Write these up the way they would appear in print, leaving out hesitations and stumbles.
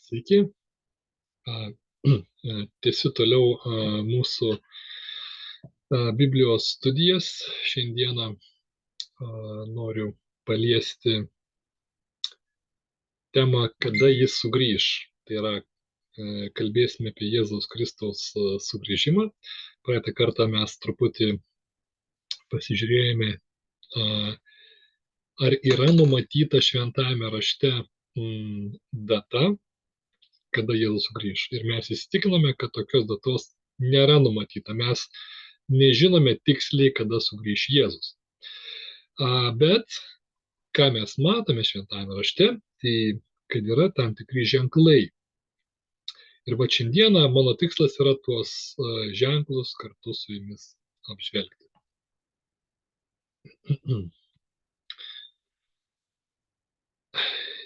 Sveiki. Tęsiu toliau mūsų Biblijos studijas. Šiandieną noriu paliesti temą, kada jis sugrįš. Tai yra, kalbėsime apie Jėzaus Kristaus sugrįžimą. Praeitą kartą mes truputį pasižiūrėjome, ar yra numatyta šventajame rašte data, kada Jėzus sugrįš. Ir mes įsitikinome, kad tokios datos nėra numatyta. Mes nežinome tiksliai, kada sugrįš Jėzus. Bet ką mes matome šventajame rašte, tai kad yra tam tikri ženklai. Ir va šiandieną mano tikslas yra tuos ženklus kartu su jumis apžvelgti.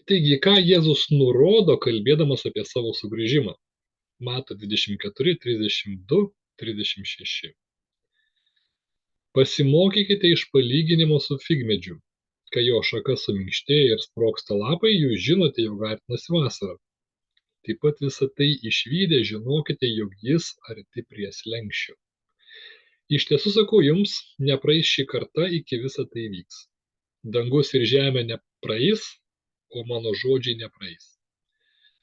Taigi, ką Jėzus nurodo, kalbėdamas apie savo sugrįžimą? Mato 24, 32, 36. Pasimokykite iš palyginimo su figmedžiu. Kai jo šaka suminkštėja ir sprogsta lapai, jūs žinote, jog artinasi vasara. Taip pat visą tai išvydę žinokite, jog jis arti prie slenksčio. Iš tiesų sakau jums, nepraeis ši karta, iki visa tai vyks. Dangus ir žemė nepraeis, o mano žodžiai nepraeis.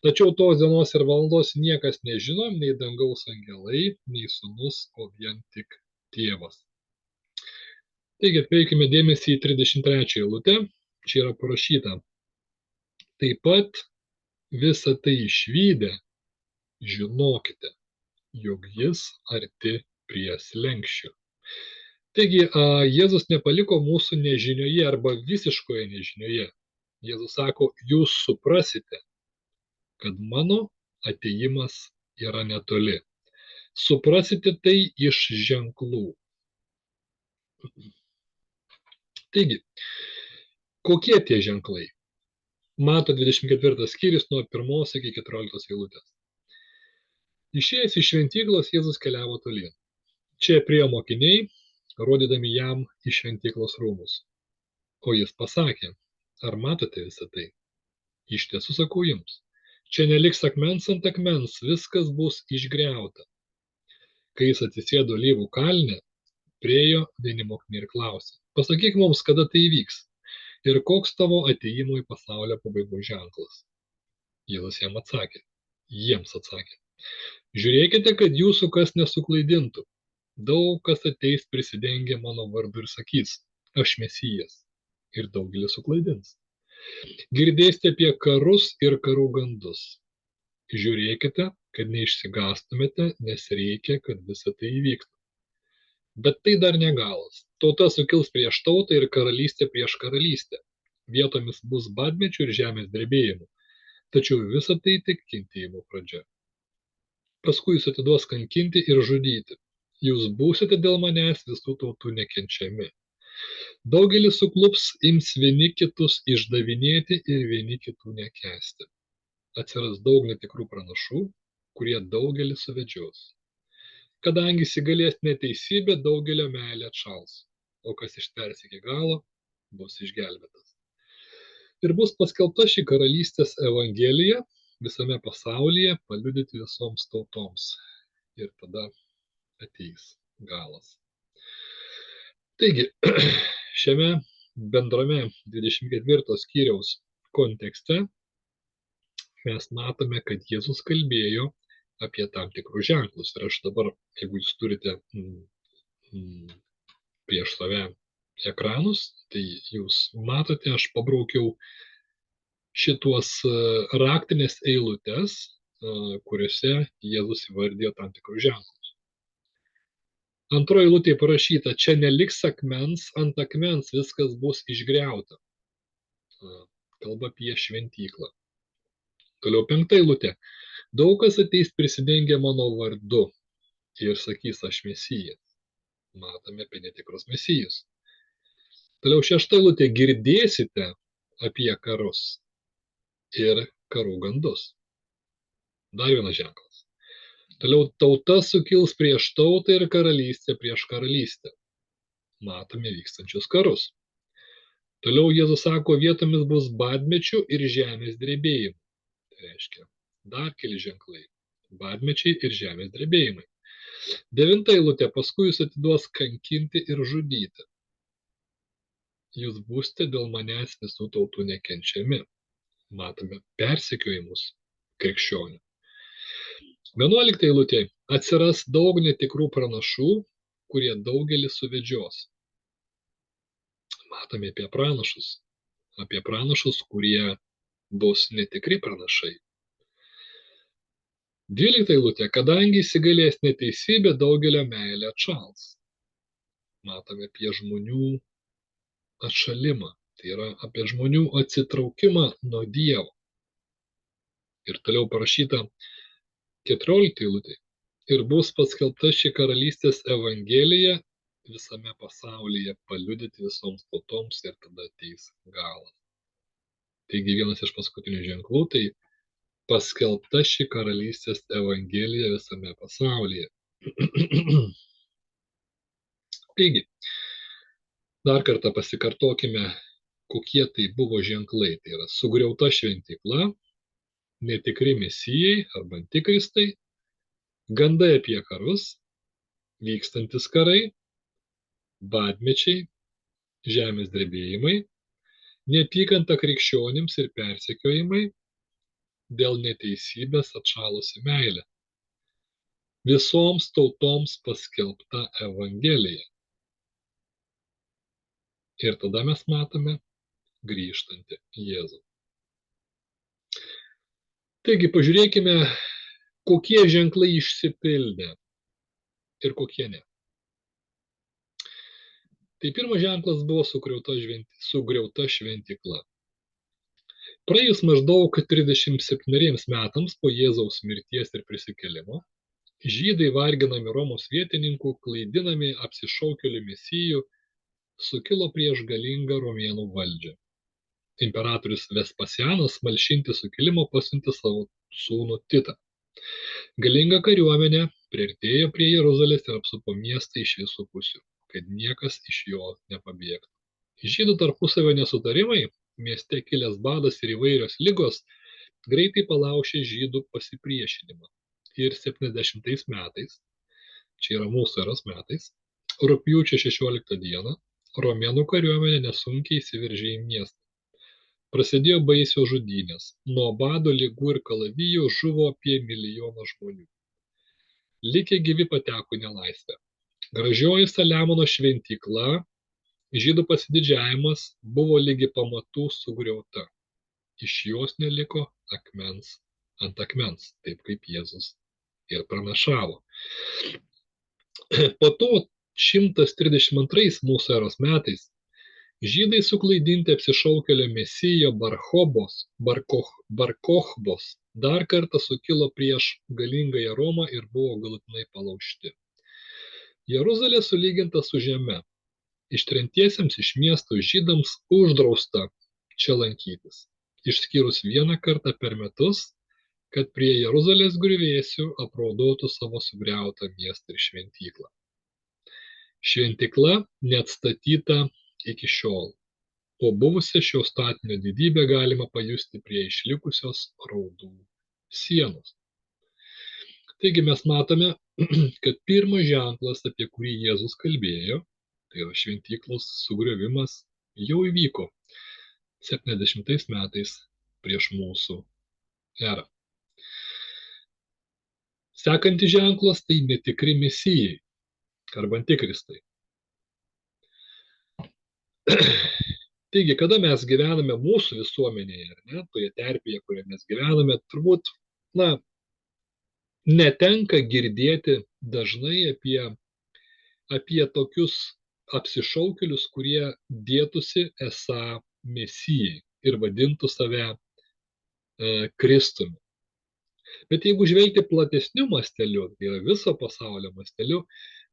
Tačiau tos dienos ir valandos niekas nežino, nei dangaus angelai, nei sūnus, o vien tik tėvas. Taigi atkreipkime dėmesį į 33 eilutę. Čia yra parašyta. Taip pat visą tai išvydę žinokite, jog jis arti prie slenksčio. Taigi Jėzus nepaliko mūsų nežinioje arba visiškoje nežinioje. Jėzus sako, jūs suprasite, kad mano atėjimas yra netoli. Suprasite tai iš ženklų. Taigi, kokie tie ženklai? Mato 24 skyrius nuo 1 iki 14 eilutės. Išėjęs iš šventyklos, Jėzus keliavo tolyn. Čia priėjo mokiniai, rodydami jam į šventyklos rūmus. O jis pasakė, ar matote visą tai? Iš tiesų sakau jums, čia neliks akmens ant akmens, viskas bus išgriauta. Kai jis atsisėdo Alyvų kalne, priėjo vieni mokiniai ir klausė, pasakyk mums, kada tai įvyks ir koks tavo atėjimo į pasaulio pabaigos ženklas. Jėzus jiems atsakė, žiūrėkite, kad jūsų kas nesuklaidintų. Daug kas ateis prisidengę mano vardu ir sakys, aš Mesijas, ir daugelis suklaidins. Girdėsite apie karus ir karų gandus. Žiūrėkite, kad neišsigąstumėte, nes reikia, kad visa tai įvyktų. Bet tai dar ne galas. Tauta sukils prieš tautą ir karalystė prieš karalystę. Vietomis bus badmečių ir žemės drebėjimų. Tačiau visa tai tik kentėjimo pradžia. Paskui jūs atiduos kankinti ir žudyti. Jūs būsite dėl manęs visų tautų nekenčiami. Daugelis suklups, ims vieni kitus išdavinėti ir vieni kitų nekęsti. Atsiras daug netikrų pranašų, kurie daugelį suvedžios. Kadangi įsigalės neteisybė, daugelio meilė atšals, o kas ištvers iki galo, bus išgelbėtas. Ir bus paskelbta ši karalystės evangelija visame pasaulyje paliudyti visoms tautoms. Ir tada ateis galas. Taigi, šiame bendrame 24 skyriaus kontekste mes matome, kad Jėzus kalbėjo apie tam tikrus ženklus. Ir aš dabar, jeigu jūs turite prieš save ekranus, tai jūs matote, aš pabraukiau šituos raktinės eilutes, kuriuose Jėzus įvardijo tam tikrus ženklus. Antroje eilutėje parašyta, čia neliks akmens ant akmens, viskas bus išgriauta. Kalba apie šventyklą. Toliau 5 eilutė. Daug kas ateis prisidengę mano vardu ir sakys, aš Mesijas. Matome apie netikrus mesijus. Toliau 6 eilutė. Girdėsite apie karus ir karų gandus. Dar vienas ženklas. Toliau tauta sukils prieš tautą ir karalystė prieš karalystę. Matome vykstančius karus. Toliau Jėzus sako, vietomis bus badmečių ir žemės drebėjimų. Tai reiškia Dar keli ženklai – badmečiai ir žemės drebėjimai. 9 eilutė – paskui jūs atiduos kankinti ir žudyti. Jūs būsite dėl manęs visų tautų nekenčiami. Matome persekiojimus krikščionių. 11 eilutė – atsiras daug netikrų pranašų, kurie daugelį suvedžios. Matome apie pranašus, kurie bus netikri pranašai. 12 eilutė – kadangi įsigalės neteisybė, daugelio meilė atšals. Matome apie žmonių atšalimą, tai yra apie žmonių atsitraukimą nuo Dievo. Ir toliau parašyta 14 eilutė – ir bus paskelbta ši karalystės evangelija visame pasaulyje, paliudyti visoms tautoms ir tada ateis galas. Taigi vienas iš paskutinių ženklų – tai paskelbta ši karalystės evangelija visame pasaulyje. Taigi, dar kartą pasikartokime, kokie tai buvo ženklai. Tai yra sugriauta šventykla, netikri mesijai arba antikristai, gandai apie karus, vykstantis karai, badmečiai, žemės drebėjimai, neapykanta krikščionims ir persekiojimai, dėl neteisybės atšalusi meilė. Visoms tautoms paskelbta evangelija. Ir tada mes matome grįžtantį Jėzų. Taigi pažiūrėkime, kokie ženklai išsipildė ir kokie ne. Tai pirmas ženklas buvo sugriauta šventykla. Praėjus maždaug 37 metams po Jėzaus mirties ir prisikėlimo, žydai varginami Romos vietininkų, klaidinami apsišaukėlių mesijų, sukilo prieš galingą romėnų valdžią. Imperatorius Vespasianas malšinti sukilimo pasiuntė savo sūnų Titą. Galinga kariuomenė priartėjo prie Jeruzalės ir apsupo miestą iš visų pusių, kad niekas iš jo nepabėgtų. Žydų tarpusavio nesutarimai, mieste kilęs badas ir įvairios ligos greitai palaužė žydų pasipriešinimą. Ir 70 metais, čia yra mūsų eros metais, rugpjūčio 16 dieną, romėnų kariuomenė nesunkiai įsiveržė į miestą. Prasidėjo baisios žudynės. Nuo bado, ligų ir kalavijų žuvo apie 1 milijoną žmonių. Likę gyvi pateko į nelaisvę. Gražioji Saliamono šventykla, žydų pasididžiavimas, buvo lygi pamatų sugriauta. Iš jos neliko akmens ant akmens, taip kaip Jėzus ir pranašavo. Po to 132 mūsų eros metais žydai suklaidinti apsišaukėlio mesijo Bar-Kochbos dar kartą sukilo prieš galingąją Romą ir buvo galutinai palaužti. Jeruzalė sulyginta su žeme. Ištremtiesiems iš miesto žydams uždrausta čia lankytis, išskyrus vieną kartą per metus, kad prie Jeruzalės griuvėsių apraudotų savo sugriautą miestą ir šventyklą. Šventykla neatstatyta iki šiol, o buvusią šio statinio didybę galima pajusti prie išlikusios raudų sienos. Taigi mes matome, kad pirmas ženklas, apie kurį Jėzus kalbėjo, tai yra šventyklos sugriovimas, jau įvyko 70 metais prieš mūsų erą. Sekantis ženklas tai netikri mesijai arba antikristai. Taigi, kada mes gyvename mūsų visuomenėje, ar ne, toje terpėje, kurioje mes gyvename, turbūt, netenka girdėti dažnai apie tokius apsišaukėlius, kurie dėtųsi esą mesijai ir vadintų save Kristumi. Bet jeigu žvelgti platesniu masteliu, tai yra viso pasaulio masteliu,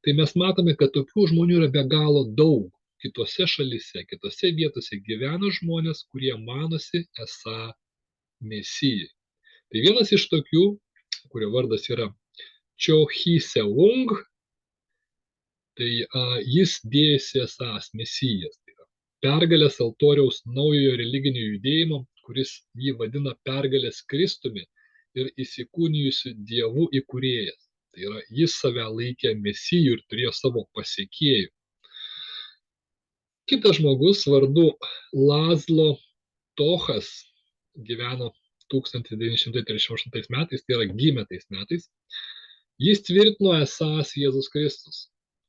tai mes matome, kad tokių žmonių yra be galo daug. Kitose šalyse, kitose vietose gyvena žmonės, kurie manosi esą mesijai. Tai vienas iš tokių, kurio vardas yra Cho Hy-Seung, tai jis dėjosi esąs mesijas. Tai yra pergalės altoriaus naujojo religinio judėjimo, kuris jį vadina pergalės Kristumi ir įsikūnijusiu Dievu įkūrėjas. Tai yra, jis save laikė mesijų ir turėjo savo pasiekėjų. Kitas žmogus vardu Lazlo Tochas gyveno 1938 metais, tai yra gimė tais metais. Jis tvirtino esąs Jėzus Kristus,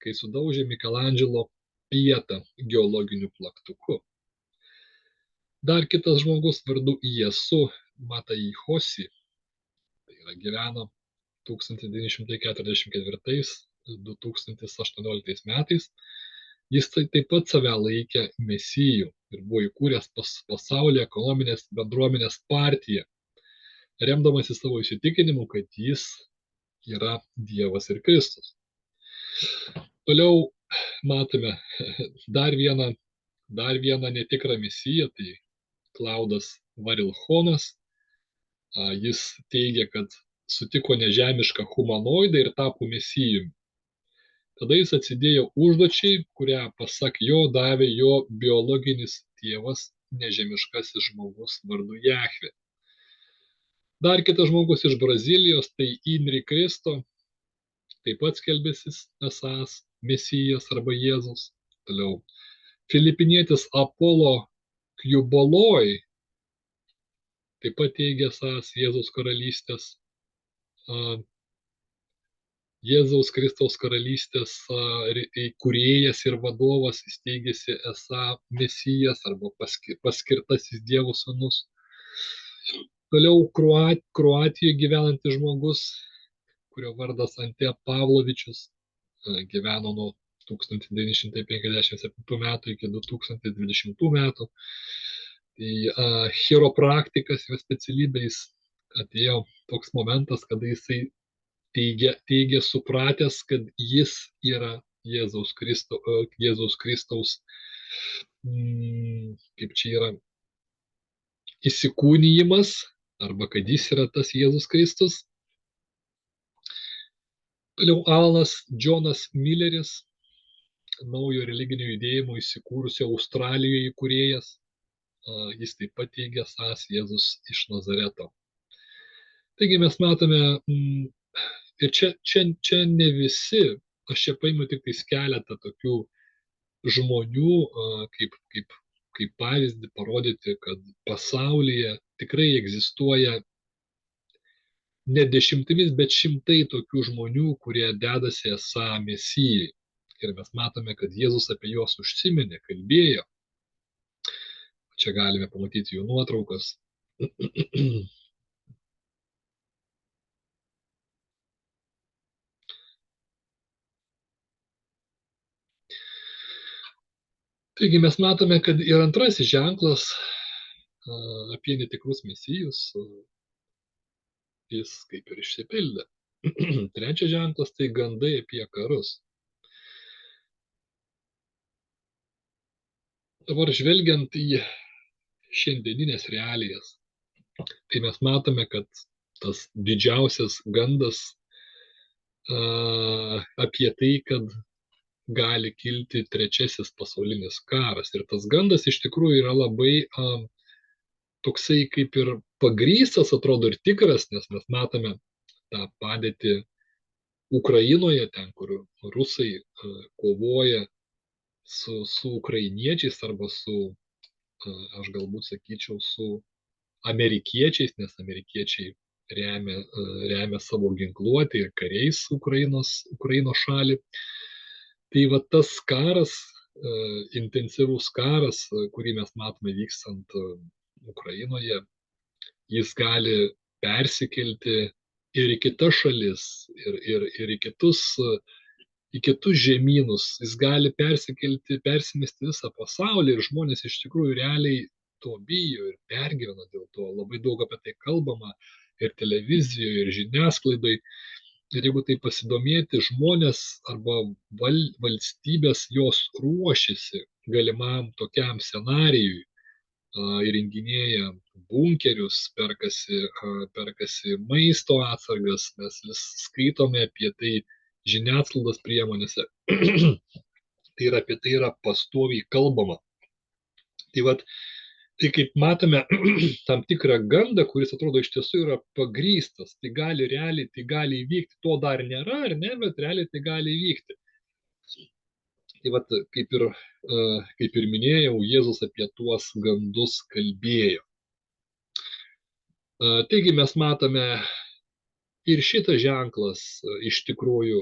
kai sudaužė Mikelandželo pietą geologiniu plaktuku. Dar kitas žmogus vardu Jesu Mataihosi, tai yra gyveno 1944-2018 metais. Jis taip pat save laikė mesijų ir buvo įkūręs pasaulio ekonominės bendruomenės partiją, remdamasi savo įsitikinimu, kad jis yra Dievas ir Kristus. Toliau matome dar vieną netikrą mesiją, tai Klaudas Varilchonas. Jis teigia, kad sutiko nežemišką humanoidą ir tapo mesijumi. Tada jis atsidėjo užduočiai, kurią pasak jo davė jo biologinis tėvas, nežemiškasis žmogus vardu Jahvė. Dar kitas žmogus iš Brazilijos, tai Inri Kristo, taip pat skelbėsis esąs mesijas arba Jėzus. Toliau filipinietis Apolo Kjuboloj taip pat teigia esąs Jėzaus karalystės, Jėzaus Kristaus karalystės įkūrėjas ir vadovas, jis teigėsi esą mesijas arba paskirtasis Dievo sūnus. Toliau Kroatijoje gyvenantis žmogus, kurio vardas Ante Pavlovičius, gyveno nuo 1957 metų iki 2020 metų. Tai chiropraktikas, jo specialybės, atėjo toks momentas, kada jisai teigia supratęs, kad jis yra Jėzaus Kristaus, kaip čia yra, įsikūnijimas, arba kad jis yra tas Jėzus Kristus. Toliau Alanas Džonas Milleris, naujo religinio judėjimo įsikūrusio Australijoje įkūrėjas. Jis taip pat teigia esąs Jėzus iš Nazareto. Taigi mes matome, ir čia ne visi, aš čia paimu tik tais keletą tokių žmonių, kaip pavyzdį parodyti, kad pasaulyje tikrai egzistuoja ne dešimtimis, bet šimtai tokių žmonių, kurie dedasi esą mesijai. Ir mes matome, kad Jėzus apie juos užsiminė, kalbėjo. Čia galime pamatyti jų nuotraukas. Taigi mes matome, kad ir antrasis ženklas apie netikrus mesijus, jis kaip ir išsipildė. Trečias ženklas tai gandai apie karus. Dabar žvelgiant į šiandieninės realijas, tai mes matome, kad tas didžiausias gandas apie tai, kad gali kilti trečiasis pasaulinis karas. Ir tas gandas iš tikrųjų yra labai toksai kaip ir pagrįstas, atrodo, ir tikras, nes mes matome tą padėtį Ukrainoje, ten, kur rusai kovoja su ukrainiečiais arba su, aš galbūt sakyčiau, su amerikiečiais, nes amerikiečiai remia savo ginkluotę ir kariais Ukrainos šalį. Tai va tas karas, intensyvus karas, kurį mes matome vykstant Ukrainoje, jis gali persikelti ir į kitas šalis, ir į kitus žemynus. Jis gali persimesti visą pasaulį ir žmonės iš tikrųjų realiai to bijo ir pergyvena dėl to. Labai daug apie tai kalbama ir televizijoje, ir žiniasklaidai. Ir jeigu tai pasidomėti, žmonės arba valstybės jos ruošiasi galimam tokiam scenarijui, įrenginėja bunkerius, perkasi maisto atsargas, mes vis skaitome apie tai žiniasklaidos priemonėse. Tai yra apie tai yra pastoviai kalbama. Tai vat, Tai kaip matome tam tikrą gandą, kuris atrodo iš tiesų yra pagrystas, tai gali realiai, tai gali įvykti, to dar nėra, ar ne, bet realiai tai gali įvykti. Tai vat, kaip ir minėjau, Jėzus apie tuos gandus kalbėjo. Taigi mes matome ir šitas ženklas iš tikrųjų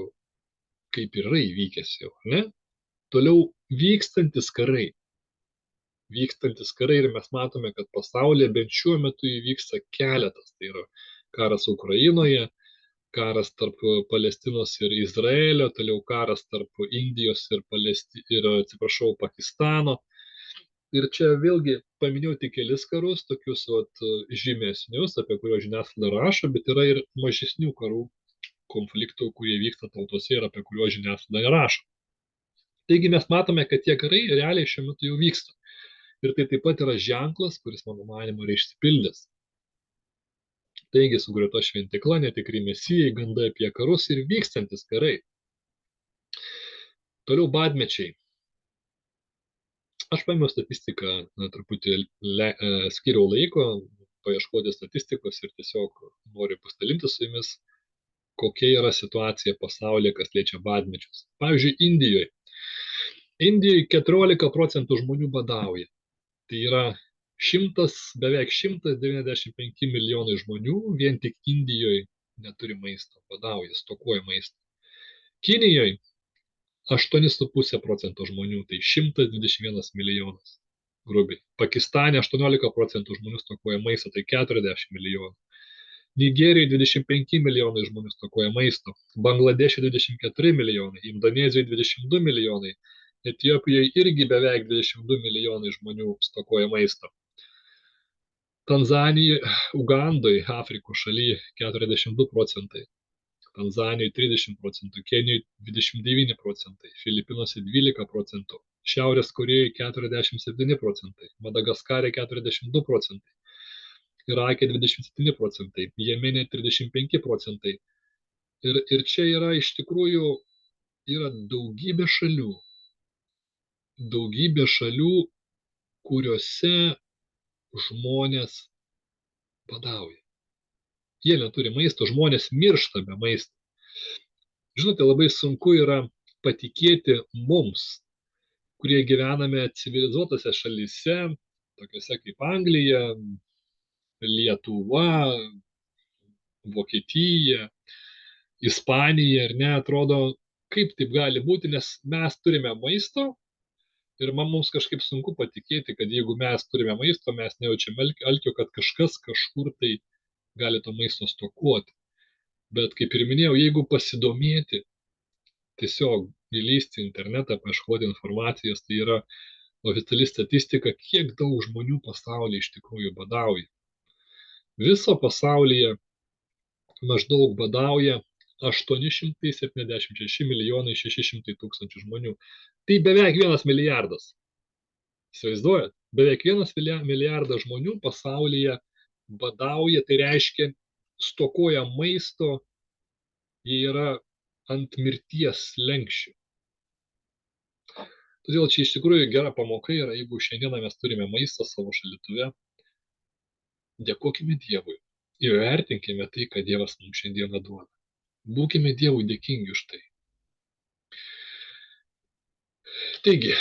kaip ir yra įvykęs jau, ne? Toliau vykstantis karai. Ir mes matome, kad pasaulyje bent šiuo metu įvyksta keletas. Tai yra karas Ukrainoje, karas tarp Palestinos ir Izraelio, toliau karas tarp Indijos ir Pakistano. Ir čia vėlgi paminėjau tik kelis karus, tokius žymesnius, apie kuriuos žiniasklaida rašo, bet yra ir mažesnių karų konfliktų, kurie vyksta tautose ir apie kuriuos žiniasklaida rašo. Taigi mes matome, kad tie karai realiai šiuo metu jau vyksta. Ir tai taip pat yra ženklas, kuris, mano manimu, yra išsipildęs. Taigi sugriauta šventykla, netikri mesijai, gandai apie karus ir vykstantis karai. Toliau badmečiai. Aš paėmiau statistiką, truputį skiriau laiko paieškoti statistikos ir tiesiog noriu pasidalinti su jumis, kokia yra situacija pasaulyje, kas liečia badmečius. Pavyzdžiui, Indijoje. Indijoje 14% žmonių badauja. Tai yra beveik 195 milijonai žmonių vien tik Indijoje neturi maisto, badauja, stokoja maisto. Kinijoje 8,5% žmonių, tai 121 milijonas, grubiai. Pakistane 18% žmonių stokoja maisto, tai 40 milijonų. Nigerijoje 25 milijonai žmonių stokoja maisto, Bangladešė 24 milijonai, Indonezijoje 22 milijonai, Etiopijoje irgi beveik 22 milijonai žmonių stokoja maisto. Tanzanijoje, Ugandoje, Afrikos šalyje 42%, Tanzanijoje 30%, Kenijoje 29%, Filipinuose 12%, Šiaurės Korėjoje 47%, Madagaskare 42%, Irake 27%, Jemene 35%. Ir čia yra iš tikrųjų yra daugybė šalių, kuriuose žmonės badauja. Jie neturi maisto, žmonės miršta be maisto. Žinote, labai sunku yra patikėti mums, kurie gyvename civilizuotose šalyse, tokiuose kaip Anglija, Lietuva, Vokietija, Ispanija, ar ne, atrodo, kaip taip gali būti, nes mes turime maisto ir mums kažkaip sunku patikėti, kad jeigu mes turime maisto, mes nejaučiame alkio, kad kažkas kažkur tai gali to maisto stokoti. Bet kaip ir minėjau, jeigu pasidomėti, tiesiog įlysti į internetą, paieškoti informacijos, tai yra oficiali statistika, kiek daug žmonių pasaulyje iš tikrųjų badauja. Viso pasaulyje maždaug badauja 876 milijonai 600 tūkstančių žmonių. Tai beveik 1 milijardas. Įsivaizduojat? Beveik 1 milijardas žmonių pasaulyje badauja, tai reiškia stokoja maisto, jie yra ant mirties slenksčių. Todėl čia iš tikrųjų gera pamoka yra, jeigu šiandieną mes turime maistą savo šaldytuve, dėkokime Dievui ir vertinkime tai, ką Dievas mums šiandieną duoda. Būkime Dievui dėkingi už tai. Taigi,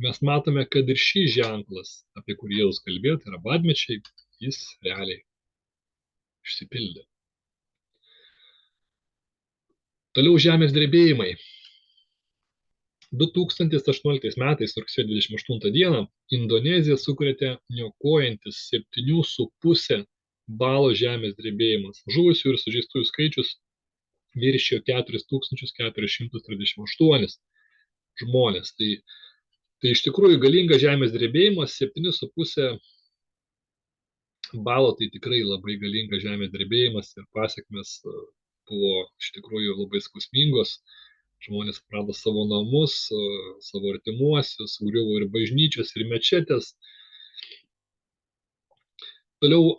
mes matome, kad ir šis ženklas, apie kurį Jėzus kalbėjo, tai yra badmečiai, jis realiai išsipildė. Toliau žemės drebėjimai. 2018 metais, rugsėjo 28 dieną, Indonezija sukrėtė niokojantis 7,5 balo žemės drebėjimas. Žuvusių ir sužeistųjų skaičius viršijo 4438 žmonės. Tai iš tikrųjų galingas žemės drebėjimas, 7,5 balo, tai tikrai labai galingas žemės drebėjimas ir pasekmės buvo iš tikrųjų labai skausmingos. Žmonės prarado savo namus, savo artimuosius, griuvo ir bažnyčios, ir mečetės. Toliau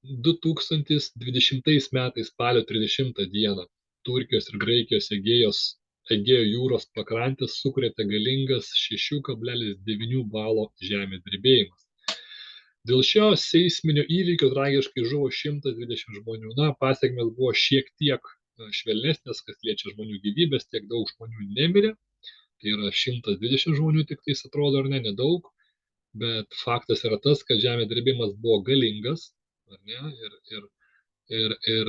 2020 metais spalio 30 dieną Turkijos ir Graikijos Egėjos Egėjo jūros pakrantės sukrėtė galingas 6,9 balo žemės drebėjimas. Dėl šio seisminio įvykio tragiškai žuvo 120 žmonių. Na, pasekmės buvo šiek tiek švelnesnės, kas liečia žmonių gyvybės, tiek daug žmonių nemirė. Tai yra 120 žmonių tik tais atrodo, ar ne, nedaug. Bet faktas yra tas, kad žemės drebėjimas buvo galingas, ar ne, ir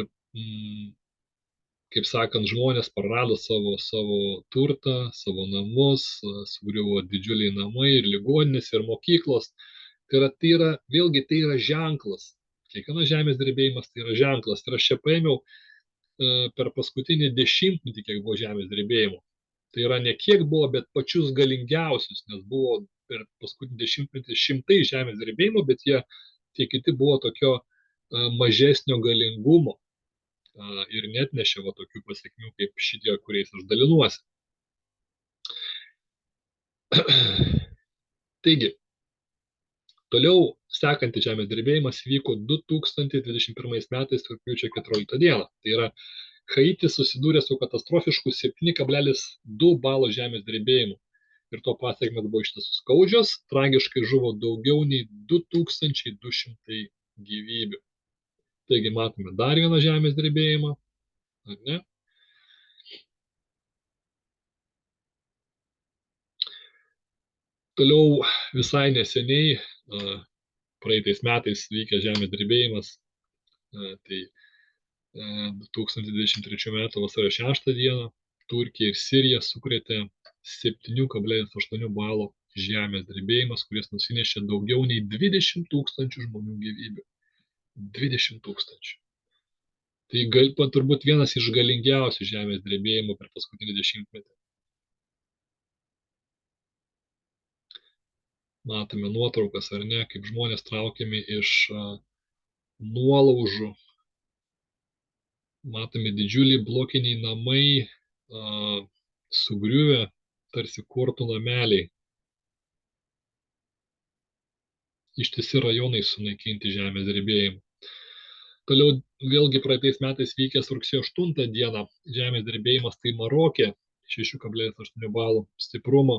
kaip sakant, žmonės prarado savo turtą, savo namus, sugriuvo didžiuliai namai ir ligoninės, ir mokyklos. Tai yra, vėlgi, tai yra ženklas. Kiekvienas žemės drebėjimas tai yra ženklas. Ir aš čia paėmiau per paskutinį 10-metį, kiek buvo žemės drebėjimų. Tai yra ne kiek buvo, bet pačius galingiausius, nes buvo per paskutinį 10-metį šimtai žemės drebėjimų, bet tie kiti buvo tokio mažesnio galingumo ir net nešė tokių pasiekmių kaip šitie, kuriais aš dalinuosi. Taigi, toliau sekantis žemės drebėjimas vyko 2021 metais rugpjūčio 14 dieną. Tai yra, Haitis susidūrė su katastrofišku 7,2 balo žemės drebėjimu. Ir to pasiekmės buvo iš tiesų skaudžios, tragiškai žuvo daugiau nei 2200 gyvybių. Taigi matome dar vieną žemės drebėjimą, ar ne? Toliau visai neseniai, praeitais metais vykęs žemės drebėjimas, tai 2023 m. vasario 6 dieną Turkija ir Sirija sukrėtė 7,8 balo žemės drebėjimas, kuris nusinešė daugiau nei 20 000 žmonių gyvybių. 20 000. Tai turbūt vienas iš galingiausių žemės drebėjimų per paskutinį 10-metį. Matome nuotraukas, ar ne, kaip žmonės traukiami iš nuolaužų. Matome didžiuliai blokiniai namai, sugriuvę, tarsi kortų nameliai. Ištisi rajonai sunaikinti žemės drebėjimų. Toliau vėlgi praeitais metais vykęs rugsėjo 8 dieną žemės drebėjimas tai Maroke 6,8 balų stiprumo.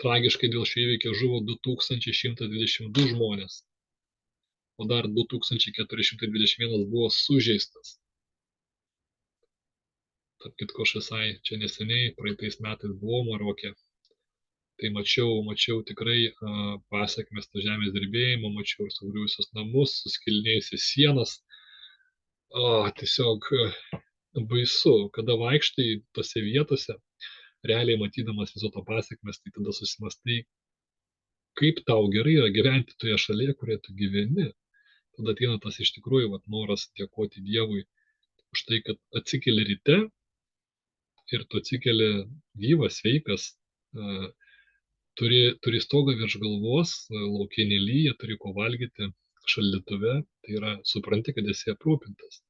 Tragiškai dėl šio įvykio žuvo 2122 žmonės, o dar 2421 buvo sužeistas. Tarp kitko, aš visai čia neseniai, praeitais metais buvau Maroke, tai mačiau tikrai pasekmes to žemės drebėjimo, mačiau ir sugriuvusius namus, suskilinėjusias sienas. Tiesiog baisu, kada vaikštai tose vietose, realiai matydamas viso to pasekmes, tai tada susimastai, kaip tau gerai yra gyventi toje šalyje, kurioje tu gyveni. Tada ateina tas iš tikrųjų noras dėkoti Dievui už tai, kad atsikeli ryte ir tu atsikeli gyvas, sveikas, turi stogą virš galvos, lauke nelyja, turi ko valgyti šaldytuve, tai yra, supranti, kad esi aprūpintas.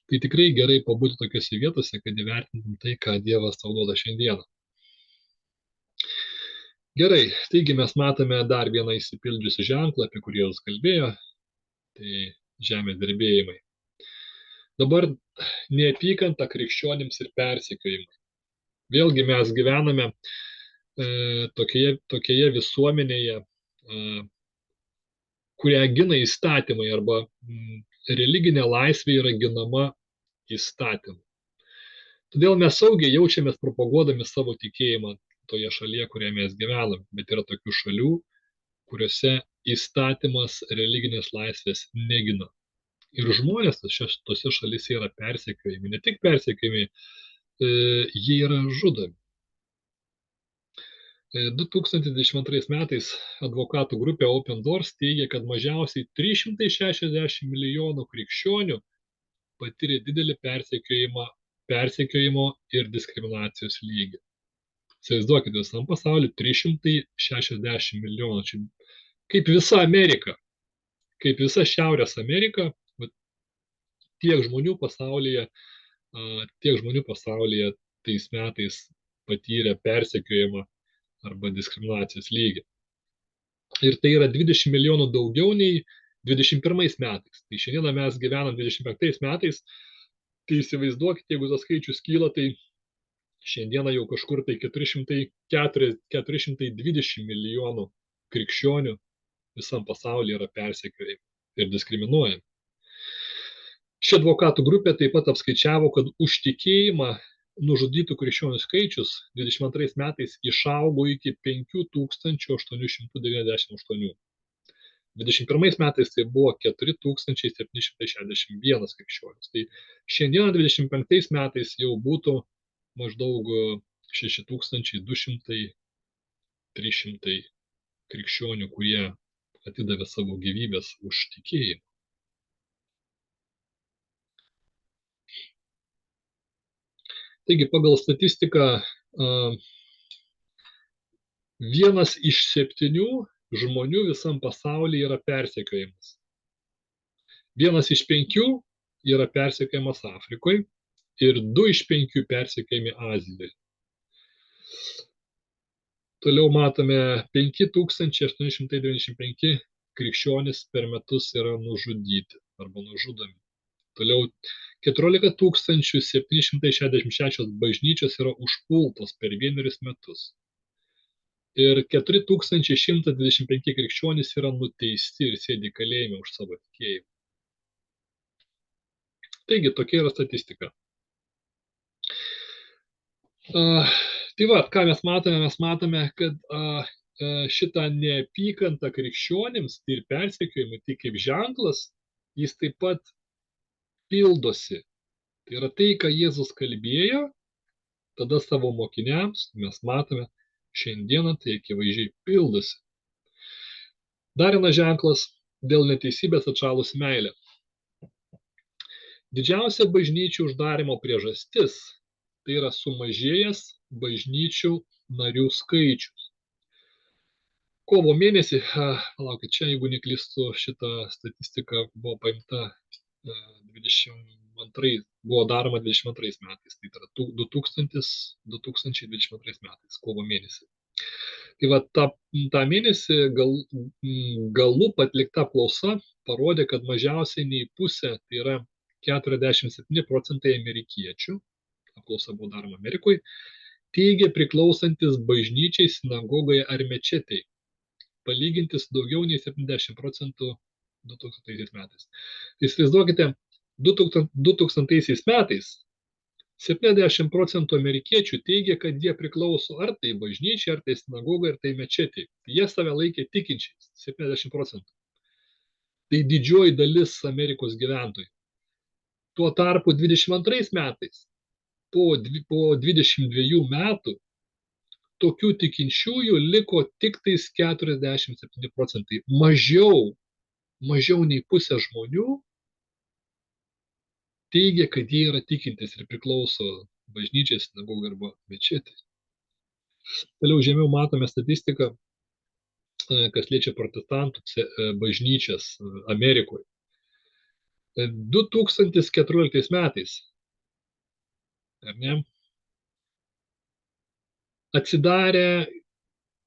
Tai tikrai gerai pabūti tokiose vietose, kad įvertintum tai, ką Dievas tau duoda šiandieną. Gerai, taigi mes matome dar vieną išsipildžiusią ženklą, apie kurį jūs kalbėjo, tai žemės drebėjimai. Dabar neapykanta krikščionims ir persekiojimai. Vėlgi mes gyvename tokioje visuomenėje, kurią gina įstatymai, arba religinė laisvė yra ginama įstatymu. Todėl mes saugiai jaučiamės propaguodami savo tikėjimą toje šalyje, kurioje mes gyvename, bet yra tokių šalių, kuriuose įstatymas religinės laisvės negina. Ir žmonės tose šalyse yra persekiojami, ne tik persekiojami, jie yra žudomi. 2022 metais advokatų grupė Open Doors teigia, kad mažiausiai 360 milijonų krikščionių patyrė didelį persekiojimo ir diskriminacijos lygį. Įsivaizduokite, visam pasauliu 360 milijonų. Kaip visa Amerika, kaip visa Šiaurės Amerika, tiek žmonių pasaulyje tais metais patyrė persekiojimą arba diskriminacijos lygį. Ir tai yra 20 milijonų daugiau nei 21 metais. Tai šiandieną mes gyvenam 25 metais, tai įsivaizduokite, jeigu tas skaičius kyla, tai Šiandieną jau kažkur tai 420 milijonų krikščionių visam pasaulyje yra persekiojami ir diskriminuojami. Ši advokatų grupė taip pat apskaičiavo, kad už tikėjimą nužudytų krikščionių skaičius 22 metais išaugo iki 5898. 21 metais tai buvo 4761 krikščionis. Tai šiandieną 25 metais jau būtų maždaug 6200-300 krikščionių, kurie atidavė savo gyvybės už tikėjimą. Taigi, pagal statistiką, 1 iš 7 žmonių visam pasaulyje yra persekiojamas. 1 iš 5 yra persekiojamas Afrikoje ir 2 iš 5 persekiojami Azijoje. Toliau matome 5895 krikščionys per metus yra nužudyti arba nužudomi. Toliau 14 766 bažnyčios yra užpultos per 1 metus. Ir 4125 krikščionys yra nuteisti ir sėdi kalėjime už savo tikėjimą. Taigi, tokia yra statistika. Tai va, ką mes matome? Mes matome, kad šitą neapykantą krikščionims ir persekiojimą tik kaip ženklas, jis taip pat pildosi. Tai yra tai, ką Jėzus kalbėjo, tada savo mokiniams, mes matome, šiandieną tai akivaizdžiai pildosi. Dar vienas ženklas dėl neteisybės atšalusi meilė. Didžiausia bažnyčių uždarimo priežastis tai yra sumažėjęs bažnyčių narių skaičius. Kovo mėnesį, palaukit, čia jeigu neklystu, šita statistika buvo paimta 22, buvo daroma 22 metais, tai yra 2022 metais, kovo mėnesį. Tai va, tą mėnesį galų atlikta apklausa parodė, kad mažiausiai nei pusė, tai yra 47% amerikiečių, apklausa buvo daroma Amerikoje, teigia priklausantis bažnyčiai, sinagogai ar mečetei, palygintis daugiau nei 70% 2000 metais. Tai įsivaizduokite, 2000 metais 70% amerikiečių teigia, kad jie priklauso ar tai bažnyčiai, ar tai sinagogai, ar tai mečetei. Jie save laikė tikinčiais, 70%. Tai didžioji dalis Amerikos gyventojų. Tuo tarpu 22 metais, po 22 metų, tokių tikinčiųjų liko tik tais 47%. Mažiau nei pusė žmonių teigia, kad jie yra tikintis ir priklauso bažnyčiai, sinagogai arba mečetei. Toliau žemiau matome statistiką, kas liečia protestantų bažnyčias Amerikoje. 2014 metais, ar ne, atsidarė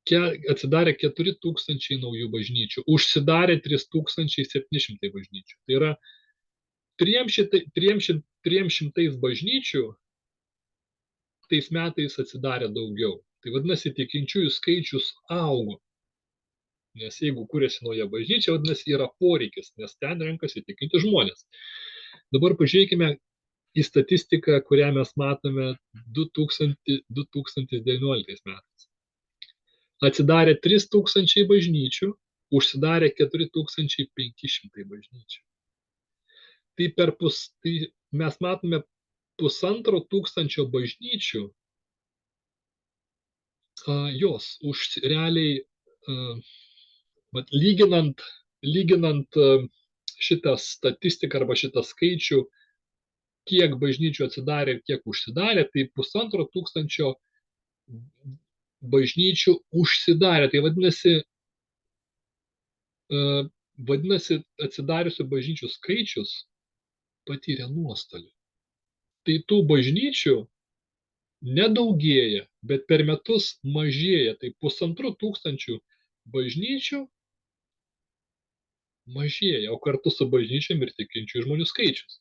4000 naujų bažnyčių, užsidarė 3700 bažnyčių. Tai yra 300 bažnyčių tais metais atsidarė daugiau. Tai vadinasi, tikinčiųjų skaičius augo. Nes jeigu kūrėsi nauja bažnyčia, vadinasi, yra poreikis, nes ten renkasi tikinti žmonės. Dabar pažiūrėkime į statistiką, kurią mes matome 2019 metais. Atsidarė 3000 bažnyčių, užsidarė 4500 bažnyčių. Tai mes matome 1500 bažnyčių, jos realiai, lyginant šitą statistiką arba šitą skaičių, kiek bažnyčių atsidarė ir kiek užsidarė, tai 1500 bažnyčių užsidarė. Tai vadinasi, atsidariusių bažnyčių skaičius patyrė nuostolį. Tai tų bažnyčių nedaugėja, bet per metus mažėja. Tai 1500 bažnyčių mažėja, o kartu su bažnyčiom ir tikinčiųjų žmonių skaičius.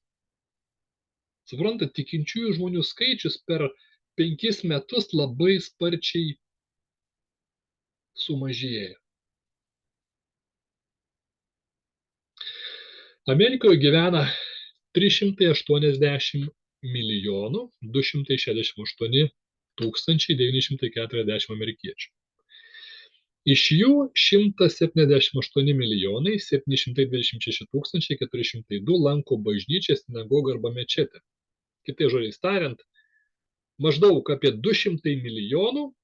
Suprantate, tikinčiųjų žmonių skaičius per 5 metus labai sparčiai sumažėja. Amerikoje gyvena 380 milijonų 268 940 amerikiečių. Iš jų 178 milijonai 726 402 lanko bažnyčią, sinagogą arba mečetę. Kitais žodžiais tariant, maždaug apie 200 milijonų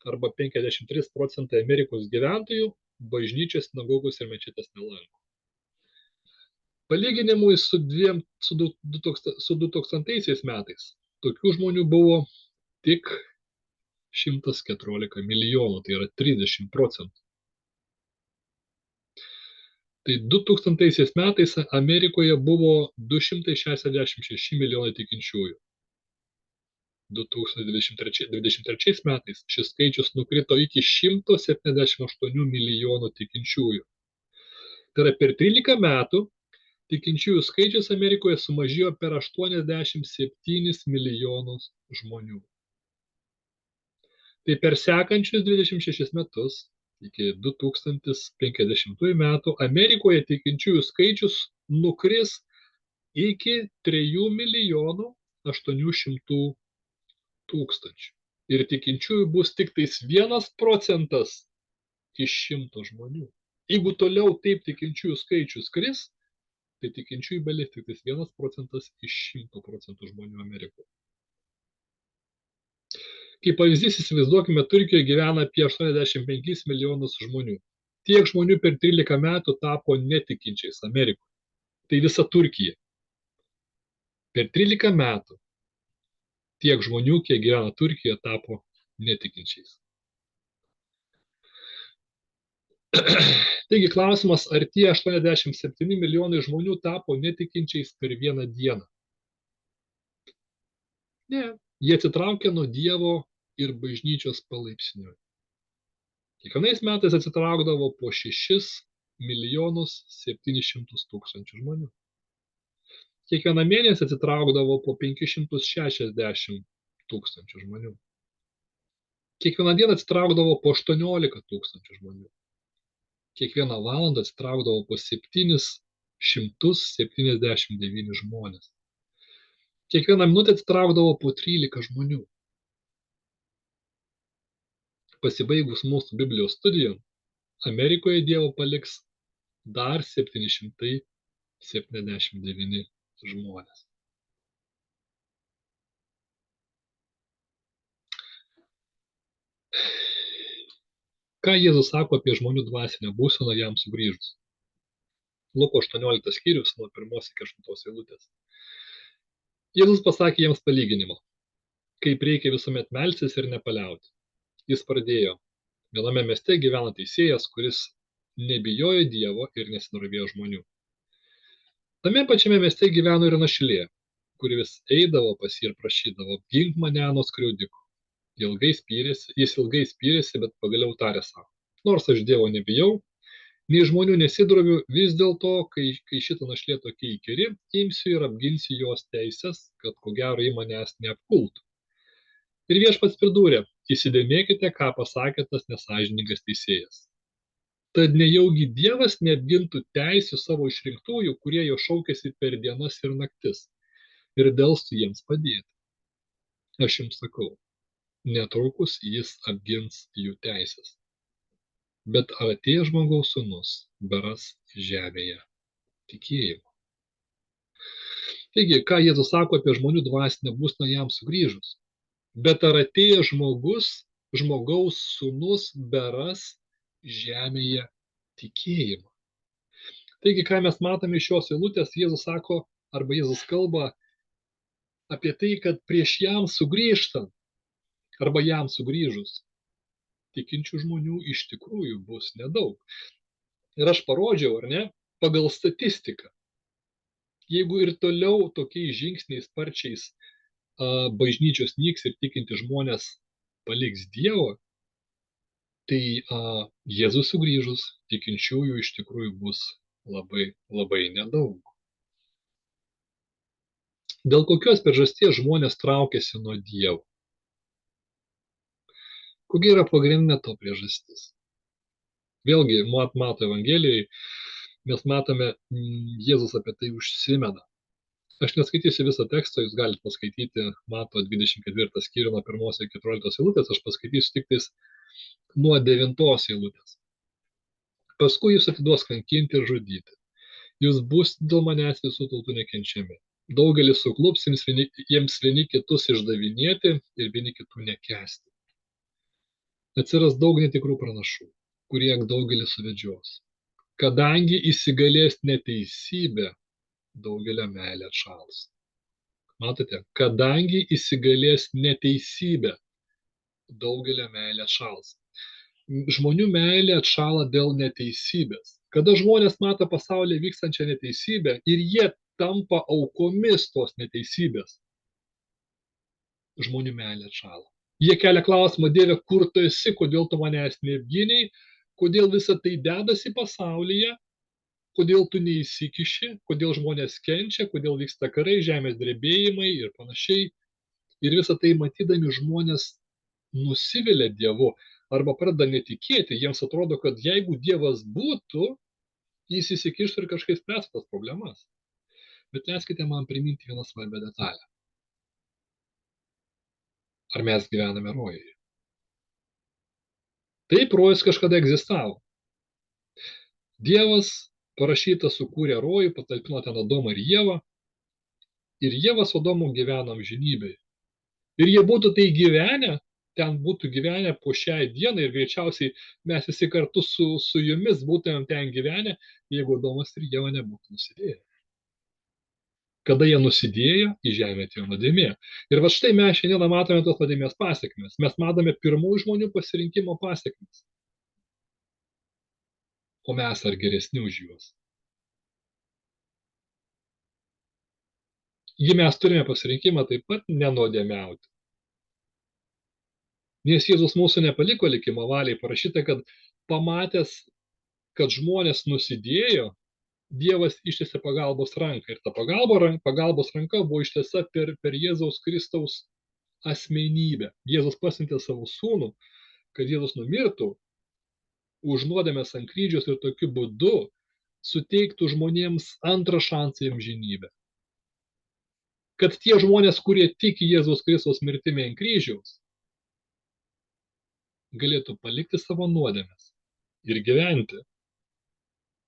arba 53% Amerikos gyventojų bažnyčios, sinagogos ir mečetės nelanko. Palyginimui su 2000 metais tokių žmonių buvo tik 114 milijonų, tai yra 30%. Tai 2000 metais Amerikoje buvo 266 milijonai tikinčiųjų. 2023 metais šis skaičius nukrito iki 178 milijonų tikinčiųjų. Tai yra per 13 metų tikinčiųjų skaičius Amerikoje sumažėjo per 87 milijonus žmonių. Tai per sekančius 26 metus, iki 2050 metų, Amerikoje tikinčiųjų skaičius nukris iki 3 milijonų 800 tūkstančių. Ir tikinčiųjų bus tik tais 1% iš 100 žmonių. Jeigu toliau taip tikinčiųjų skaičius kris, tai tikinčiųjų beliks tik 1% iš 100% žmonių Amerikoje. Kaip pavyzdys, įsivaizduokime, Turkijoje gyvena apie 85 milijonus žmonių. Tiek žmonių per 13 metų tapo netikinčiais Amerikoje. Tai visa Turkija. Per 13 metų tiek žmonių, kiek gyvena Turkijoje, tapo netikinčiais. Taigi klausimas, ar tie 87 milijonai žmonių tapo netikinčiais per vieną dieną? Ne, jie atsitraukė nuo Dievo ir bažnyčios palaipsniui. Kiekvienais metais atsitraukdavo po 6 milijonus 700 tūkstančių žmonių. Kiekvieną mėnesį atsitraukdavo po 560 tūkstančių žmonių. Kiekvieną dieną atsitraukdavo po 18 tūkstančių žmonių. Kiekvieną valandą atsitraukdavo po 779 žmonės. Kiekvieną minutę atsitraukdavo po 13 žmonių. Pasibaigus mūsų Biblijos studijom, Amerikoje Dievo paliks dar 779 žmonės. Ką Jėzus sako apie žmonių dvasinę būseną jam sugrįžus? Luko 18 skyrius nuo 1 iki 8 eilutės. Jėzus pasakė jiems palyginimą, kaip reikia visuomet melstis ir nepaliauti. Jis pradėjo: viename mieste gyveno teisėjas, kuris nebijojo Dievo ir nesinorvėjo žmonių. Tame pačiame mieste gyveno ir našlė, kuri vis eidavo pas jį ir prašydavo: apgink mane nuo skriaudikų. Jis ilgai spyrėsi, bet pagaliau tarė sau: nors aš Dievo nebijau, nei žmonių nesidroviu, vis dėlto, kai šita našlė tokia įkyri, imsiu ir apginsiu jos teises, kad ko gero į manęs neapkultų. Ir viešpats pridūrė: įsidėmėkite, ką pasakė tas nesąžiningas teisėjas. Tad nejaugi Dievas neapgintų teisių savo išrinktųjų, kurie jo šaukėsi per dienas ir naktis, ir delstų jiems padėti. Aš jums sakau, netrukus jis apgins jų teisės. Bet ar atėjęs žmogaus sūnus beras žemėje tikėjimo? Taigi, ką Jėzus sako apie žmonių dvasinę būseną jam sugrįžus? Bet ar atėjęs žmogaus sūnus beras žemėje tikėjimą? Taigi, ką mes matome iš šios eilutės, Jėzus sako, arba Jėzus kalba apie tai, kad prieš jam sugrįžtant, arba jam sugrįžus, tikinčių žmonių iš tikrųjų bus nedaug. Ir aš parodžiau, ar ne, pagal statistiką. Jeigu ir toliau tokiais žingsniais sparčiais bažnyčios nyks ir tikinti žmonės paliks Dievą, tai Jėzus sugrįžus tikinčiųjų iš tikrųjų bus labai, labai nedaug. Dėl kokios priežasties žmonės traukiasi nuo Dievo? Kokia yra pagrindinė to priežastis? Vėlgi, Mato Evangelijai mes matome, Jėzus apie tai užsimena. Aš neskaitysiu visą tekstą, jūs galite paskaityti Mato 24 skyrių nuo 1 iki 14 eilutės, aš paskaitysiu tik tais nuo 9 eilutės. Paskui jūs atiduos kankinti ir žudyti. Jūs būsite dėl manęs visų tautų nekenčiami. Daugelis suklups jiems vieni kitus išdavinėti ir vieni kitų nekęsti. Atsiras daug netikrų pranašų, kurie daugelį suvedžios. Kadangi įsigalės neteisybė, daugelio meilė atšals. Matote, kadangi įsigalės neteisybė, daugelio meilė atšals. Žmonių meilė atšala dėl neteisybės. Kada žmonės mato pasaulyje vykstančią neteisybę ir jie tampa aukomis tos neteisybės, žmonių meilė atšala. Jie kelia klausimą, Dieve, kur tu esi, kodėl tu manęs neapgyniai, kodėl visa tai dedasi pasaulyje, kodėl tu neįsikiši, kodėl žmonės kenčia, kodėl vyksta karai, žemės drebėjimai ir panašiai. Ir visą tai matydami žmonės nusivilia Dievu arba pradeda netikėti, jiems atrodo, kad jeigu Dievas būtų, jis įsikištų ir kažkaip spręstų tas problemas. Bet leiskite man priminti vieną svarbią detalę. Ar mes gyvename rojuje? Taip, rojus kažkada egzistavo. Dievas parašyta sukūrė rojų, patalpino ten Adomą ir Ievą. Ir Ieva su Adomu gyveno amžinybėje. Ir jie būtų tai gyvenę, ten būtų gyvenę po šiai dienai ir greičiausiai mes visi kartu su jumis būtumėm ten gyvenę, jeigu Adomas ir Ieva nebūtų nusidėję. Kada jie nusidėjo, į žemę atėjo nuodėmė. Ir va štai mes šiandieną matome tos nuodėmės pasekmes. Mes matome pirmųjų žmonių pasirinkimo pasekmes. O mes ar geresni už juos? Jei mes turime pasirinkimą taip pat nenuodėmiauti. Nes Jėzus mūsų nepaliko likimo valiai, parašyta, kad pamatęs, kad žmonės nusidėjo, Dievas ištiesė pagalbos ranką. Ir ta pagalbos ranka buvo ištiesa per Jėzaus Kristaus asmenybę. Jėzus pasiuntė savo sūnų, kad Jėzus numirtų už nuodėmes ant kryžiaus ir tokiu būdu suteiktų žmonėms antrą šansą į amžinybę. Kad tie žmonės, kurie tiki Jėzaus Kristaus mirtimi ant kryžiaus, galėtų palikti savo nuodėmes ir gyventi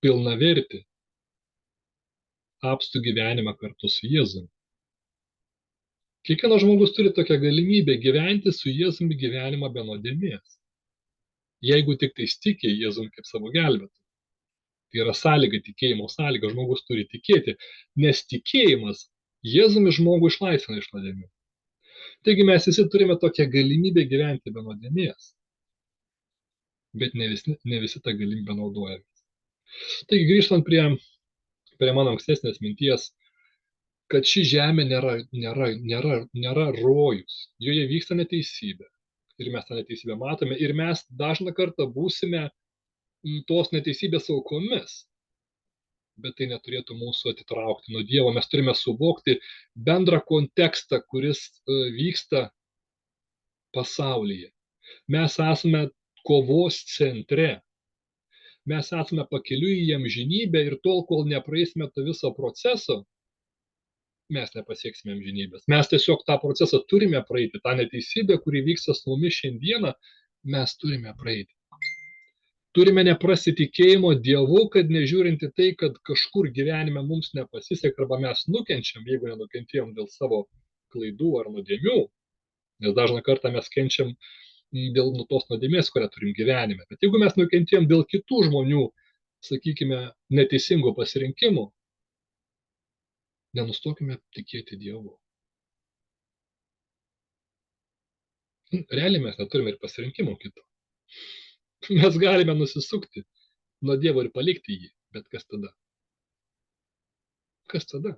pilnavertį apstų gyvenimą kartu su Jėzumi. Kiekvienas žmogus turi tokią galimybę gyventi su Jėzumi gyvenimą be nuodėmės. Jeigu tik tai tiki Jėzumi kaip savo gelbėtoju. Tai yra sąlyga, tikėjimo sąlyga, žmogus turi tikėti, nes tikėjimas Jėzumi žmogų išlaisvina iš nuodėmių. Taigi mes visi turime tokią galimybę gyventi be nuodėmės, bet ne visi tą galimybę naudojame. Taigi grįžtant prie mano ankstesnės minties, kad ši žemė nėra rojus, joje vyksta neteisybė. Ir mes tą neteisybę matome, ir mes dažną kartą būsime tos neteisybės aukomis. Bet tai neturėtų mūsų atitraukti nuo Dievo. Mes turime suvokti bendrą kontekstą, kuris vyksta pasaulyje. Mes esame kovos centre. Mes esame pakeliui į amžinybę ir tol, kol nepraeisime to viso proceso, mes nepasieksime amžinybės. Mes tiesiog tą procesą turime praeiti. Ta neteisybė, kuri vyksta su mumis šiandieną, mes turime praeiti. Turime neprasti tikėjimo Dievu, kad nežiūrinti tai, kad kažkur gyvenime mums nepasiseka arba mes nukenčiam, jeigu nenukentėjom dėl savo klaidų ar nuodėmių, nes dažną kartą mes kenčiam dėl tos nuodėmės, kurią turim gyvenime. Bet jeigu mes nukentėjom dėl kitų žmonių, sakykime, neteisingų pasirinkimų, nenustokime tikėti Dievu. Realiai mes neturime ir pasirinkimo kito. Mes galime nusisukti nuo Dievo ir palikti jį, bet kas tada? Kas tada?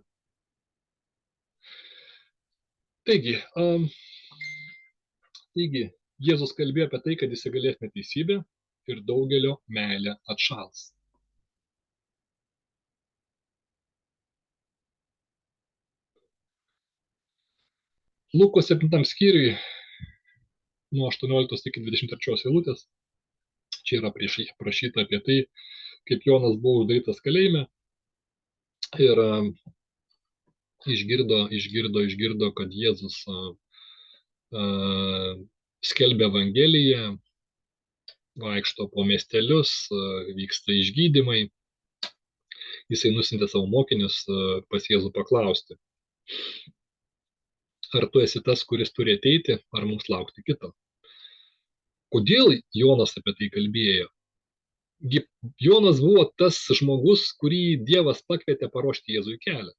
Taigi, Jėzus kalbėjo apie tai, kad įsigalės neteisybė ir daugelio meilė atšals. Luko 7 skyriui nuo 18 iki 23 eilutės. Čia yra prašyta apie tai, kaip Jonas buvo uždarytas kalėjime ir išgirdo, kad Jėzus skelbia Evangeliją, vaikšto po miestelius, vyksta išgydymai. Jisai nusintė savo mokinius pas Jėzų paklausti, ar tu esi tas, kuris turi ateiti, ar mums laukti kito. Kodėl Jonas apie tai kalbėjo? Jonas buvo tas žmogus, kurį Dievas pakvietė paruošti Jėzui kelią.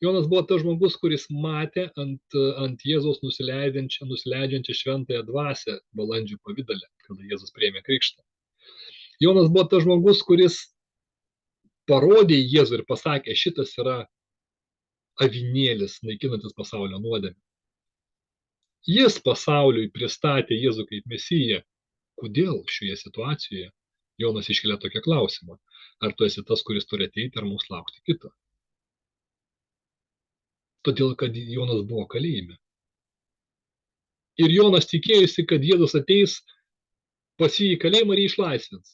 Jonas buvo tas žmogus, kuris matė ant Jėzaus nusileidžiančią šventąją dvasią balandžių pavidale, kada Jėzus priėmė krikštą. Jonas buvo tas žmogus, kuris parodė Jėzų ir pasakė, šitas yra avinėlis, naikinantis pasaulio nuodėmę. Jis pasauliui pristatė Jėzų kaip Mesiją. Kodėl šioje situacijoje Jonas iškelia tokią klausimą? Ar tu esi tas, kuris turi ateiti, ar mums laukti kito? Todėl, kad Jonas buvo kalėjime. Ir Jonas tikėjusi, kad Jėzus ateis pas jį į kalėjimą ir jį išlaisvins.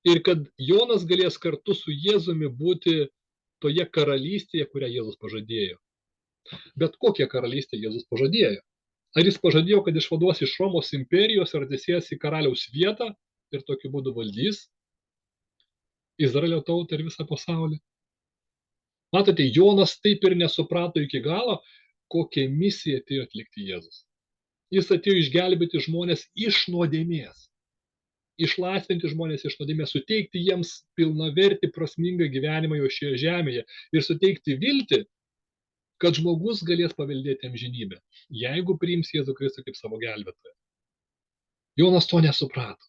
Ir kad Jonas galės kartu su Jėzumi būti toje karalystėje, kurią Jėzus pažadėjo. Bet kokią karalystę Jėzus pažadėjo? Ar jis pažadėjo, kad išvaduos iš Romos imperijos ir atsisės į karaliaus vietą ir tokiu būdu valdys Izraelio tautą ir visą pasaulį? Matote, Jonas taip ir nesuprato iki galo, kokią misiją atėjo atlikti Jėzus. Jis atėjo išgelbėti žmonės iš nuodėmės. Išlaisvinti žmonės iš nuodėmės, suteikti jiems pilnavertį prasmingą gyvenimą jo šioje žemėje ir suteikti viltį, kad žmogus galės paveldėti amžinybę, jeigu priims Jėzų Kristų kaip savo gelbėtoją. Jonas to nesuprato.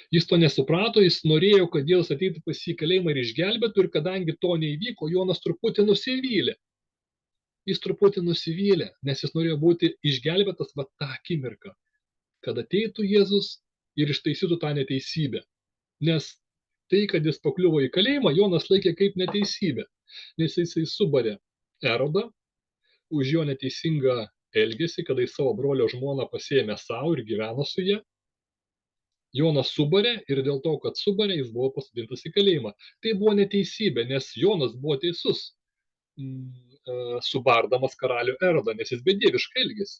Jis to nesuprato, jis norėjo, kad Dievas ateitų pas jį į kalėjimą ir išgelbėtų, ir kadangi to neįvyko, Jonas truputį nusivylė. Nes jis norėjo būti išgelbėtas va tą akimirką, kad ateitų Jėzus ir ištaisytų tą neteisybę. Nes tai, kad jis pakliuvo į kalėjimą, Jonas laikė kaip neteisybę, nes jisai subarė Erodą už jo neteisingą elgesį, kada jis savo brolio žmoną pasiėmė savo ir gyveno su ja. Jonas subarė ir dėl to, kad subarė, jis buvo pasodintas į kalėjimą. Tai buvo neteisybė, nes Jonas buvo teisus, subardamas karalių Erodą, nes jis bedieviškai elgėsi.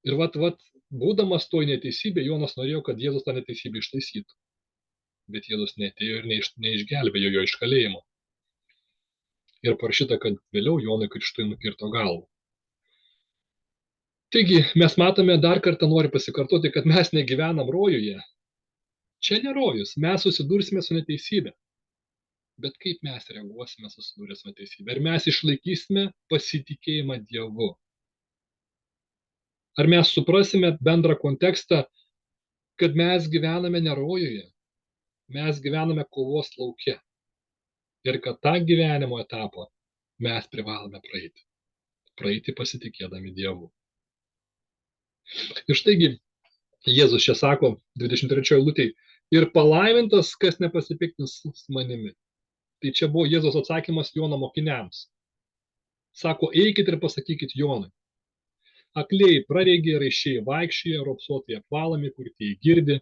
Ir būdamas toj neteisybė, Jonas norėjo, kad Jėzus tą neteisybę ištaisytų. Bet Jėzus neatėjo ir neišgelbėjo jo iš kalėjimo. Ir parašyta, kad vėliau Jonui Krikštytojui nukirto galvą. Taigi, mes matome, dar kartą noriu pasikartoti, kad mes negyvenam rojuje. Čia ne rojus, mes susidursime su neteisybė. Bet kaip mes reaguosime susidūrę su neteisybė? Ar mes išlaikysime pasitikėjimą Dievu? Ar mes suprasime bendrą kontekstą, kad mes gyvename ne rojuje, mes gyvename kovos lauke. Ir kad tą gyvenimo etapą mes privalome praeiti. Praeiti pasitikėdami Dievu. Ir štaigi Jėzus čia sako 23 eilutėj, ir palaimintas, kas nepasipiktins manimi. Tai čia buvo Jėzaus atsakymas Jono mokiniams. Sako, eikit ir pasakykit Jonui. Akliai praregė, raiščiai vaikščioja, ropsuotai apvalomi, kurtieji girdi,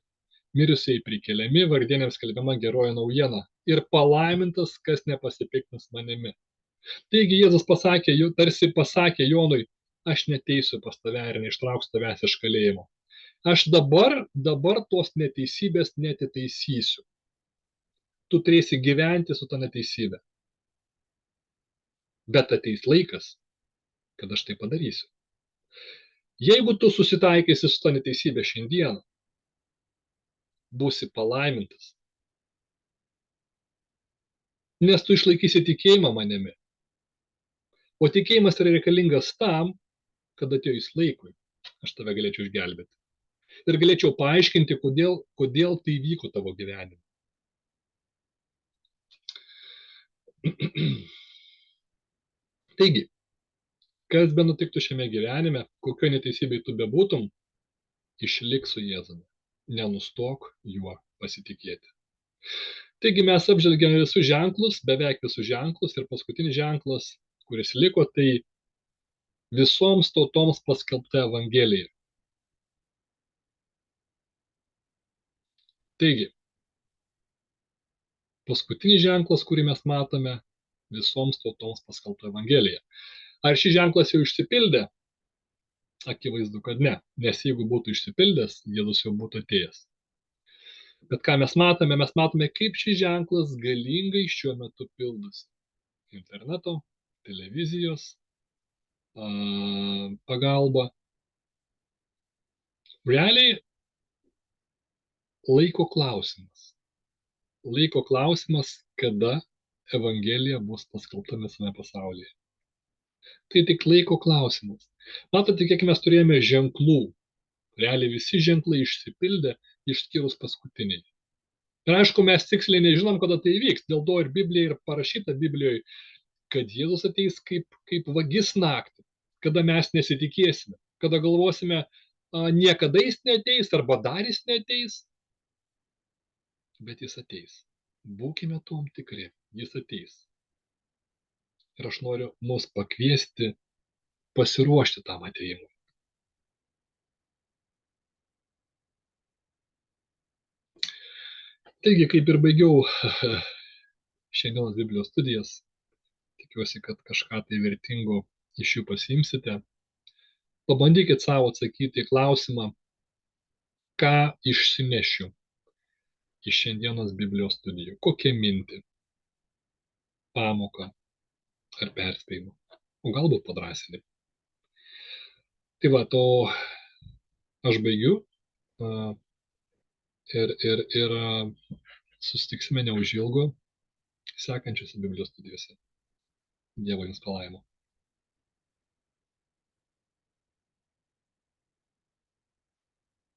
mirusiai prikeliami, vargdieniams skelbiama geroji naujiena. Ir palaimintas, kas nepasipiktins manimi. Taigi Jėzus tarsi pasakė Jonui, aš neteisiu pas tave ir neištrauksiu tavęs iš kalėjimo. Aš dabar tos neteisybės netitaisysiu. Tu turėsi gyventi su ta neteisybė. Bet ateis laikas, kad aš tai padarysiu. Jeigu tu susitaikysi su ta neteisybė šiandieną, būsi palaimintas. Nes tu išlaikysi tikėjimą manimi. O tikėjimas yra reikalingas tam, kad atėjus laikui aš tave galėčiau išgelbėti. Ir galėčiau paaiškinti, kodėl tai vyko tavo gyvenime. Taigi, kas be nutiktų šiame gyvenime, kokio neteisybėj tu bebūtum, išlik su Jėzumi. Nenustok juo pasitikėti. Taigi mes apžvelgėme visus ženklus, beveik visus ženklus, ir paskutinis ženklas, kuris liko, tai visoms tautoms paskelbta Evangelija. Taigi, paskutinis ženklas, kurį mes matome, visoms tautoms paskelbta Evangelija. Ar šis ženklas jau išsipildė? Akivaizdu, kad ne, nes jeigu būtų išsipildęs, Jėzus jau būtų atėjęs. Bet ką mes matome? Mes matome, kaip šis ženklas galingai šiuo metu pildosi. Interneto, televizijos pagalba. Realiai laiko klausimas. Laiko klausimas, kada Evangelija bus paskelbta visame pasaulyje. Tai tik laiko klausimas. Matote, kiek mes turėjome ženklų. Realiai visi ženklai išsipildė, išskyrus paskutiniai. Ir aišku, mes tiksliai nežinom, kada tai įvyks. Dėl to ir Biblija ir parašyta Biblijoje, kad Jėzus ateis kaip vagis naktį, kada mes nesitikėsime, kada galvosime, niekada jis neateis arba dar jis neateis, bet jis ateis. Būkime tuom tikri, jis ateis. Ir aš noriu mus pakviesti pasiruošti tam atėjimui. Taigi, kaip ir baigiau šiandienos Biblijos studijas, tikiuosi, kad kažką tai vertingo iš jų pasiimsite. Pabandykit savo atsakyti į klausimą, ką išsinešiu iš šiandienos Biblijos studijų. Kokią mintį, pamoką ar perspėjimą, o galbūt padrąsinimą. Tai va, to aš baigiu ir susitiksime neužilgo sekančiose Biblijos studijose. Dievo jums palaimo.